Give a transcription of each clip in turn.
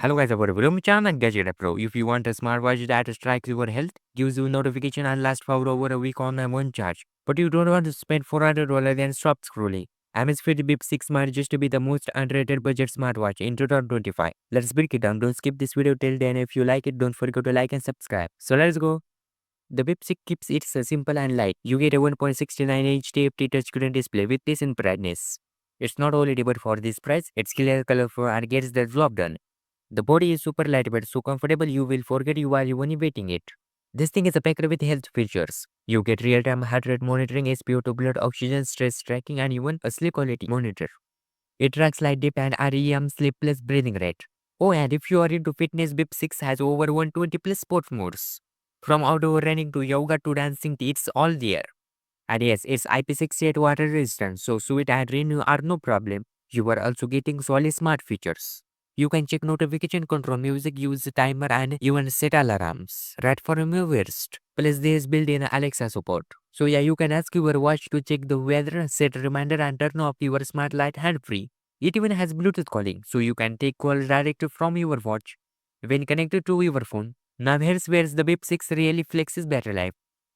Hello guys, welcome channel Gadget Pro. If you want a smartwatch that tracks your health, gives you notification and lasts for over a week on one charge, but you don't want to spend $400 and stop scrolling, Amazfit Bip 6 might just be the most underrated budget smartwatch in 2025. Let's break it down. Don't skip this video till then. If you like it, don't forget to like and subscribe. So let's go. The Bip 6 keeps it simple and light. You get a 1.69-inch TFT touchscreen display with decent brightness. It's not only but for this price, it's clear, colorful, and gets the job done. The body is super lightweight, so comfortable you will forget you are even waiting it. This thing is packed with health features. You get real-time heart rate monitoring, SpO2 blood oxygen, stress tracking, and even a sleep quality monitor. It tracks light dip and REM sleep plus breathing rate. Oh, and if you are into fitness, BIP 6 has over 120 plus sport modes. From outdoor running to yoga to dancing, it's all there. And yes, it's IP68 water resistant, so sweat and rain are no problem. You are also getting solid smart features. You can check notification, control music, use the timer, and even set alarms right from your wrist. Plus, there is built-in Alexa support. So yeah, you can ask your watch to check the weather, set a reminder, and turn off your smart light hand-free. It even has Bluetooth calling, so you can take calls direct from your watch when connected to your phone. Now here's where the Bip 6 really flexes battery life.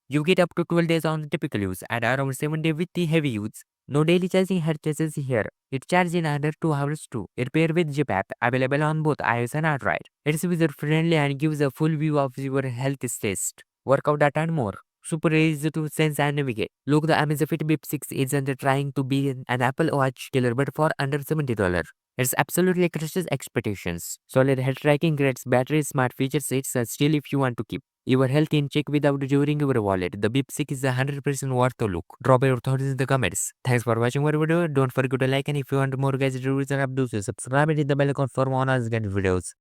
You get up to 12 days on the typical use and around 7 days with the heavy use. No daily charging charges here. It charges in under 2 hours too. It pairs with Zepp app, available on both iOS and Android. It's user friendly and gives a full view of your health status, workout data and more. Super easy to sense and navigate. Look, the Amazfit Bip 6 isn't trying to be an Apple Watch killer, but for under $70. It's absolutely crushes expectations. Solid health tracking, great battery, smart features. It's a steal if you want to keep your health in check without during your wallet. The Bip 6 is 100% worth the look. Drop your thoughts in the comments. Thanks for watching our video. Don't forget to like, and if you want more guys reviews and updates, subscribe and hit the bell icon for more on videos.